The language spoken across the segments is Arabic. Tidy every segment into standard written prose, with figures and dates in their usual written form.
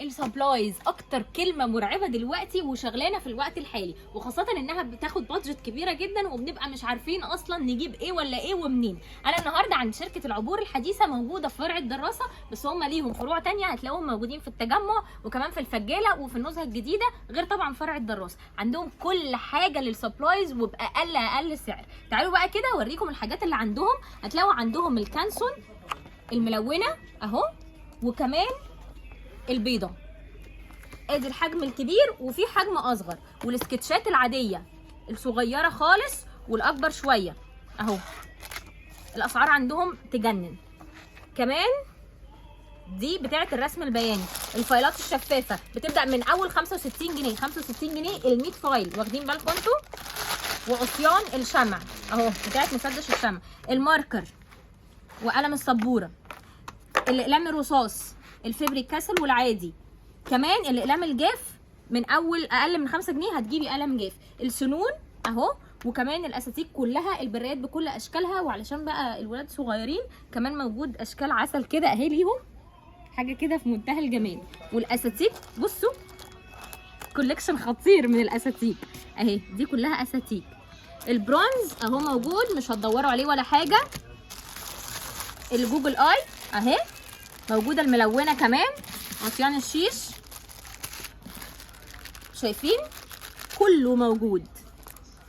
السبلايز اكتر كلمه مرعبه دلوقتي وشغلانه في الوقت الحالي، وخاصه انها بتاخد بادجت كبيره جدا وبنبقى مش عارفين اصلا نجيب ايه ولا ايه ومنين. انا النهارده عند شركه العبور الحديثه موجوده في فرع الدراسه، بس هم ليهم فروع تانية هتلاقوهم موجودين في التجمع وكمان في الفجاله وفي النزهه الجديده، غير طبعا فرع الدراسه. عندهم كل حاجه للسبلايز وباقل سعر. تعالوا بقى كده اوريكم الحاجات اللي عندهم. هتلاقوا عندهم الكانسون الملونه اهو، وكمان البيضه. ادي الحجم الكبير وفي حجم اصغر، والسكتشات العاديه الصغيره خالص والاكبر شويه اهو. الاسعار عندهم تجنن. كمان دي بتاعه الرسم البياني، الفايلات الشفافه بتبدا من اول 65 جنيه. 65 جنيه ال100 فايل، واخدين بالكم انتوا؟ وعصيان الشمع اهو، بتاعه مسدس الشمع، الماركر وقلم السبوره، الاقلام الرصاص الفيبريك كاسل والعادي، كمان الاقلام الجاف من اول اقل من 5 جنيه هتجيبي قلم جاف، السنون اهو، وكمان الاساتيك كلها، البريات بكل اشكالها. وعلشان بقى الولاد صغيرين كمان موجود اشكال عسل كده اهي ليهم، حاجه كده في منتهى الجمال. والاساتيك بصوا كولكشن خطير من الاساتيك اهي، دي كلها اساتيك. البرونز اهو موجود، مش هتدوروا عليه ولا حاجه. الجوجل اي اهي موجوده، الملونه كمان، عصيان الشيش شايفين كله موجود.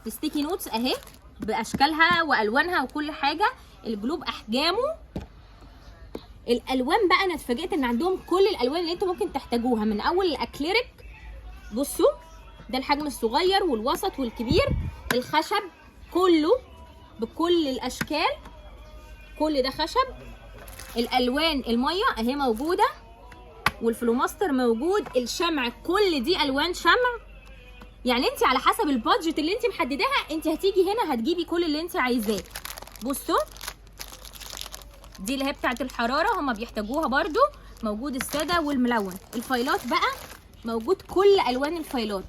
الستيكي نوتس اهي باشكالها والوانها وكل حاجه. الجلوب احجامه، الالوان بقى انا اتفاجئت ان عندهم كل الالوان اللي انتوا ممكن تحتاجوها، من اول الاكليريك بصوا ده الحجم الصغير والوسط والكبير، الخشب كله بكل الاشكال، كل ده خشب. الالوان الميه اهي موجوده، والفلوماستر موجود، الشمع كل دي الوان شمع. يعني انت على حسب البادجت اللي انت محدداها انت هتيجي هنا هتجيبي كل اللي انت عايزاه. بصوا دي اللي هي بتاعت الحراره، هما بيحتاجوها برده، موجود الساده والملون. الفايلات بقى موجود كل الوان الفايلات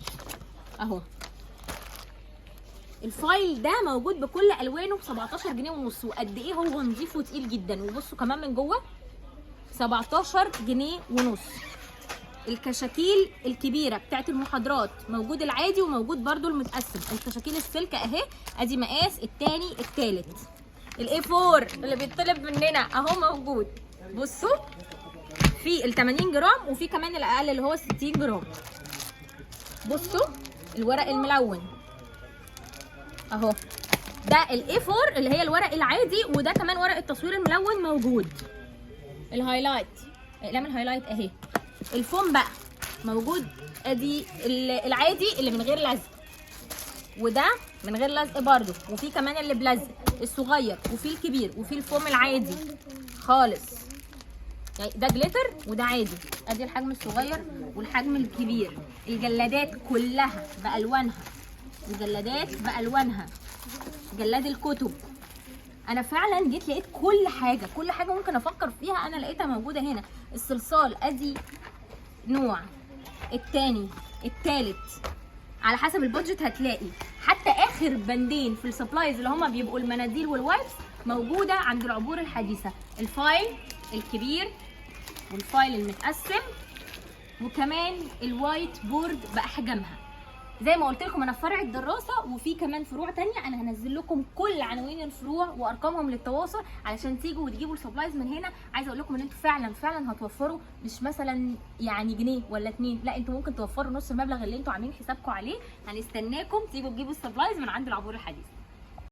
اهو. الفايل ده موجود بكل الوانه ب 17 جنيه ونص، وقد ايه هو نظيف وتقيل جدا. وبصوا كمان من جوه 17 جنيه ونص. الكشاكيل الكبيره بتاعت المحاضرات موجود العادي وموجود برده المتقسم. الكشاكيل السلك اهي، ادي مقاس التاني التالت. الاي 4 اللي بيطلب مننا اهو موجود. بصوا في ال 80 جرام وفي كمان الاقل اللي هو 60 جرام. بصوا الورق الملون اهو، ده الاي 4 اللي هي الورق العادي، وده كمان ورق التصوير الملون موجود. الهايلايت، اقلام الهايلايت اهي. الفوم بقى موجود، ادي العادي اللي من غير لزق، وده من غير لزق برده، وفي كمان اللي بلزق الصغير، وفي الكبير، وفي الفوم العادي خالص. يعني ده جليتر وده عادي. ادي الحجم الصغير والحجم الكبير. الجلادات كلها بالوانها، الجلادات بالوانها، جلاد الكتب. انا فعلا جيت لقيت كل حاجه ممكن افكر فيها انا لقيتها موجوده هنا. الصلصال ادي نوع، التاني التالت، على حسب البادجت هتلاقي. حتى اخر بندين في السبلايز اللي هما بيبقوا المناديل والوايبس موجوده عند العبور الحديثه. الفايل الكبير والفايل المتقسم، وكمان الوايت بورد باحجامها. زي ما قلت لكم انا في فرع الدراسه، وفي كمان فروع تانية انا هنزل لكم كل عناوين الفروع وارقامهم للتواصل علشان تيجوا وتجيبوا السبلايز من هنا. عايزه اقول لكم ان انتوا فعلا هتوفروا، مش مثلا يعني جنيه ولا 2، لا انتوا ممكن توفروا نص المبلغ اللي انتوا عاملين حسابكم عليه. هنستناكم تيجوا تجيبوا السبلايز من عند العبور الحديث.